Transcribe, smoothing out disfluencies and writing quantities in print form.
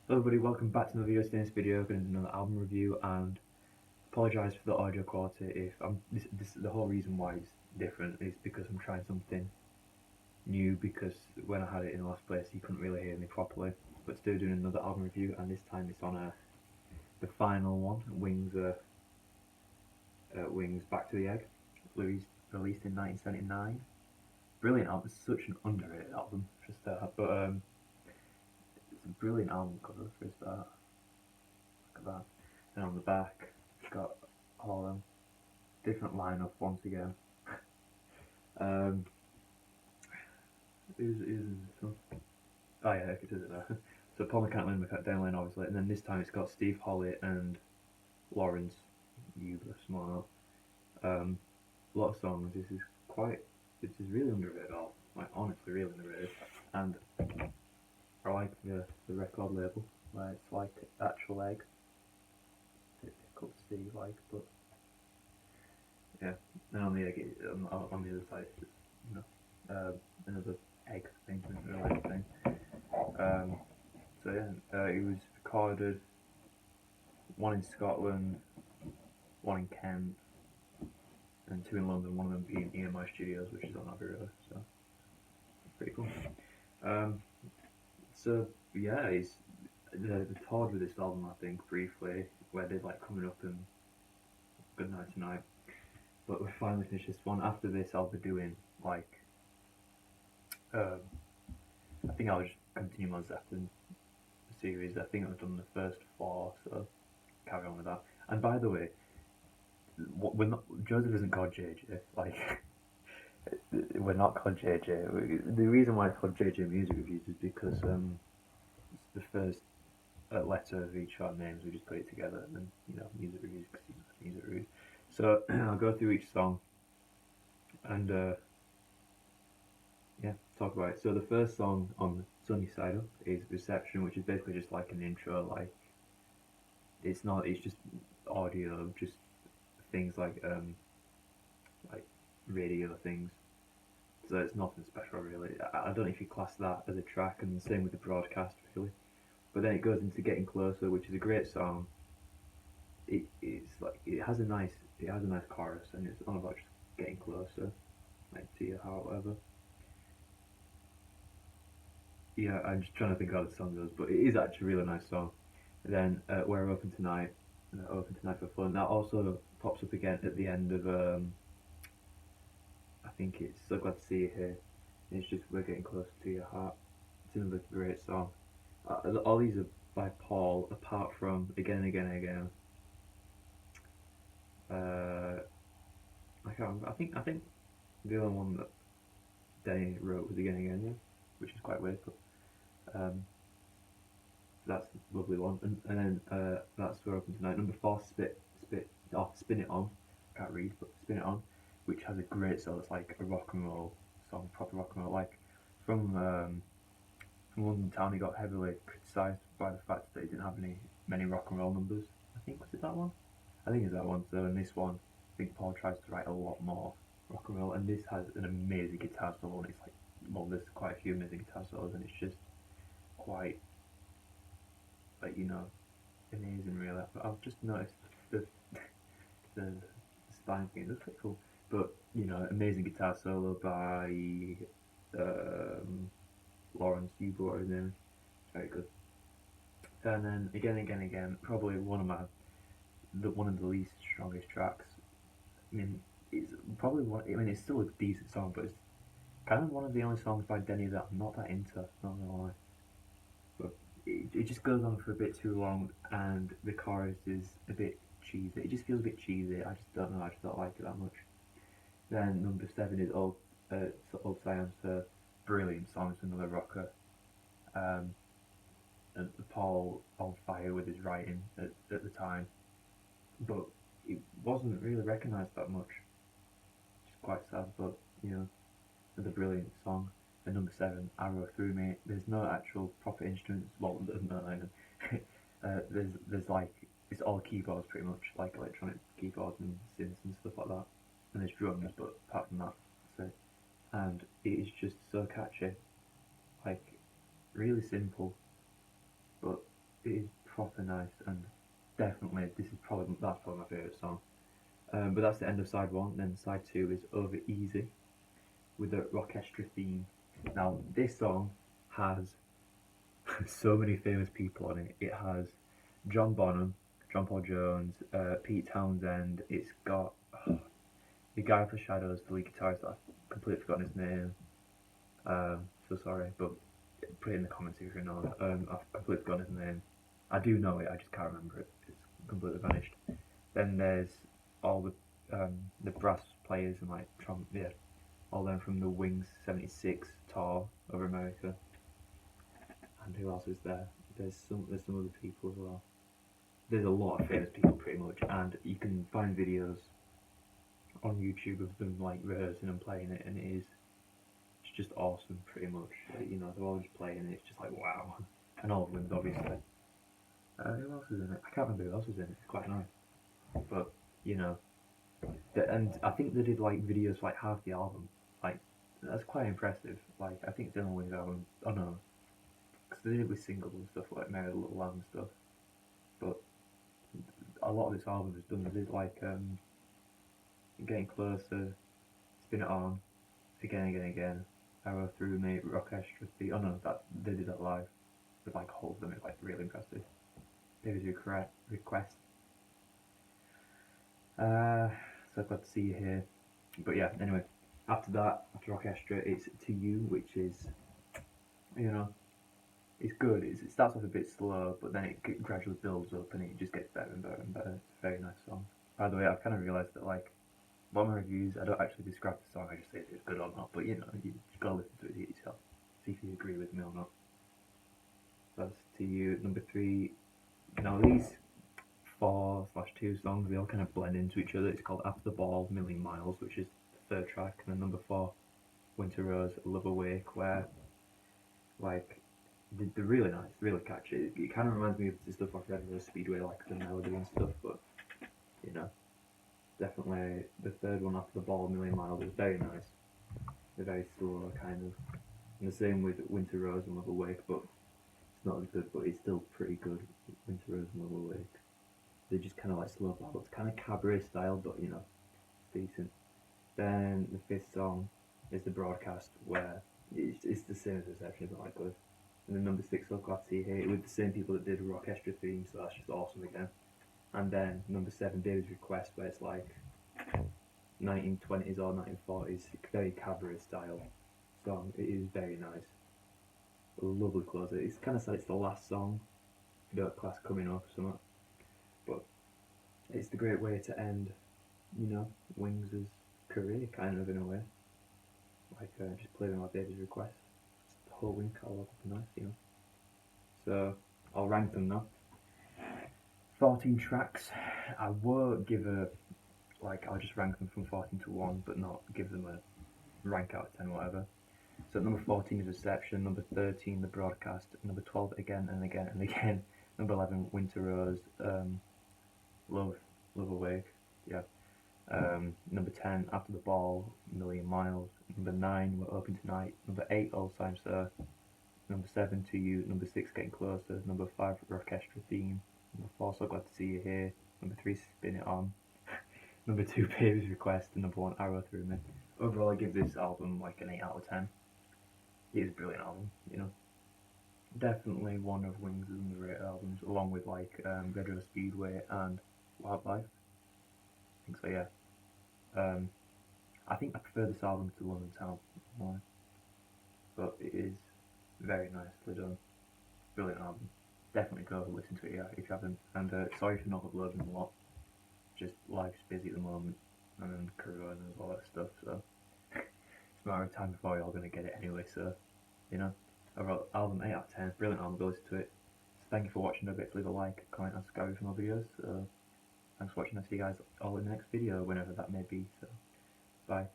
Hello everybody, welcome back to another video. Today in this video, I'm going to do another album review and apologise for the audio quality. If the whole reason why it's different is because I'm trying something new, because when I had it in the last place you couldn't really hear me properly. But today we're doing another album review, and this time it's on the final one, Wings Back to the Egg, released in 1979. Brilliant album, it's such an underrated album, but it's a brilliant album cover for a start. Look at that. And on the back, it's got all them different lineup once again. um, oh yeah, it is it there. So Paul McCartney, McCartney obviously, and then this time it's got Steve Holley and Lawrence Hubler, small. A lot of songs. This is really underrated. Like honestly, really underrated. And I like the record label, where it's like actual egg. It's difficult to see, like, but yeah. And on the egg, on the other side, it's just another egg thing, another egg thing. So yeah, it was recorded one in Scotland, one in Kent, and two in London. One of them being EMI Studios, which is on Abbey Road. So pretty cool. So yeah, it's the toured with this album, I think, briefly, where they're like coming up and Good Night Tonight. But we finally finished this one. After this, I'll be doing like I think I'll just continue my Zeppelin series. I think I've done the first 4, so carry on with that. And by the way, Joseph isn't called JJ. Like, we're not called JJ. The reason why it's called JJ Music Reviews is because it's the first letter of each of our names. We just put it together, and then music reviews, because music reviews. So I'll go through each song and yeah, talk about it. So the first song on Sunny Side Up is Reception, which is basically just like an intro. Like, it's just audio, just things like radio things. So it's nothing special really. I don't know if you class that as a track, and the same with the broadcast really. But then it goes into Getting Closer, which is a great song. It has a nice chorus, and it's all about just getting closer, like to your heart, whatever. Yeah, I'm just trying to think how the song goes, but it is actually a really nice song. And then We're Open Tonight, Open Tonight for Fun. That also pops up again at the end of I think it's So Glad to See You Here. And it's just We're Getting Closer to Your Heart. It's another great song. All these are by Paul, apart from Again and Again and Again. I can't remember. I think the other one that Danny wrote was Again and Again, yeah, which is quite weird, but that's a lovely one. And then that's We're Open Tonight. Number 4, Spin It On. I can't read, but Spin It On, which has a great solo. It's like a rock and roll song, proper rock and roll. Like from London Town, he got heavily criticised by the fact that he didn't have many rock and roll numbers. I think was it that one? I think it's that one. So in this one, I think Paul tries to write a lot more rock and roll, and this has an amazing guitar solo. And it's like, well, there's quite a few amazing guitar solos, and it's just quite like amazing really. But I've just noticed the the spine thing. That's pretty cool. But amazing guitar solo by Lawrence Hubler, his name. Very good. And then again, probably one of the least strongest tracks. I mean, it's probably one. I mean, it's still a decent song, but it's kind of one of the only songs by Denny that I'm not that into. Not gonna lie, but it just goes on for a bit too long, and the chorus is a bit cheesy. It just feels a bit cheesy. I just don't know. I just don't like it that much. Then number 7 is Old Science, a brilliant song. It's another rocker. And Paul on fire with his writing at the time, but it wasn't really recognised that much. It's quite sad, but it's a brilliant song. And number 7, Arrow Through Me. There's no actual proper instruments. Well, there's like, it's all keyboards pretty much, like electronic keyboards and synths and stuff like that. And there's drums, but apart from that, that's it. And it is just so catchy, like really simple, but it is proper nice, and definitely that's probably my favourite song. But that's the end of side one. Then side two is Over Easy with the orchestra theme. Now this song has so many famous people on it. It has John Bonham, John Paul Jones, Pete Townsend. It's got the guy for Shadows, the lead guitarist. I've completely forgotten his name. So sorry, but put it in the comments if you know. I've completely forgotten his name. I do know it, I just can't remember it. It's completely vanished. Then there's all the brass players and like all them from the Wings '76 tour over America. And who else is there? There's some other people as well. There's a lot of famous people pretty much, and you can find videos on YouTube of them like rehearsing and playing it, and it's just awesome pretty much. Like, they're all just playing it. It's just like wow, and all of them obviously. Who else is in it? I can't remember who else is in it. It's quite nice, but and I think they did like videos for like half the album. Like that's quite impressive. Like I think it's the only Wings album. Oh no, because they did it with singles and stuff like Mary the Little Lamb and stuff. But a lot of this album is done. They did like Getting Closer, Spin It On, Again, Arrow Through Me, Orchestra. Oh no, that they did that live with like whole of them. It's like really impressive. David's request. So glad to see you here. But yeah, anyway, after that, after Orchestra, it's To You, which is, it's good. It starts off a bit slow, but then it gradually builds up and it just gets better and better and better. It's a very nice song. By the way, I've kind of realised that like, one of my reviews, I don't actually describe the song, I just say if it's good or not, but you gotta listen to it yourself, see if you agree with me or not. So that's To You. Number 3, these 4/2 songs, they all kind of blend into each other. It's called After the Ball, Million Miles, which is the third track, and then number 4, Winter Rose, Love Awake, where like they're really nice, really catchy. It kind of reminds me of the stuff off Red Rose Speedway, like the melody and stuff, but definitely the third one, After the Ball, Million Miles, is very nice. They're very slow, kind of. And the same with Winter Rose and Love Awake, but it's not as good, but it's still pretty good. Winter Rose and Love Awake. They're just kind of like slow ballads, kind of cabaret style, but it's decent. Then the fifth song is The Broadcast, where it's the same as Reception, but like good. And then number 6, So Glad to See You Here, with the same people that did Orchestra theme, so that's just awesome again. And then number 7, David's Request, where it's like 1920s or 1940s, very cabaret style song. It is very nice. A lovely closer. It's kind of sad it's the last song, class coming up or something. But it's the great way to end, Wings' career, kind of, in a way. Like, just playing like David's Request. The whole Wings catalogue would be nice, So, I'll rank them now. 14 tracks. I won't give I'll just rank them from 14 to 1, but not give them a rank out of 10 or whatever. So number 14 is Reception, number 13 The Broadcast, number 12 Again and Again and Again, number 11 Winter Rose, Love Awake, yeah. Number 10 After the Ball, Million Miles, number 9 We're Open Tonight, number 8 All Times There, number 7 To You, number 6 Getting Closer, number 5 Orchestra Theme, number 4 So Glad to See You Here, number 3 Spin It On, number 2 Baby's Request, and number 1 Arrow Through Me. Overall I give this album like an 8 out of 10. It is a brilliant album, Definitely one of Wings' underrated albums, along with like Red Rose Speedway and Wildlife. I think so, yeah. I think I prefer this album to London Town more, but it is very nicely done. Brilliant album. Definitely go listen to it, yeah, if you haven't. And sorry for not uploading a lot. Just life's busy at the moment, and then Corona and all that stuff. So it's a matter of time before you're all gonna get it anyway. So overall album 8 out of 10. Brilliant album. Go listen to it. So thank you for watching. Don't forget to leave a like, comment, and subscribe for more videos. Thanks for watching. I'll see you guys all in the next video, whenever that may be. So bye.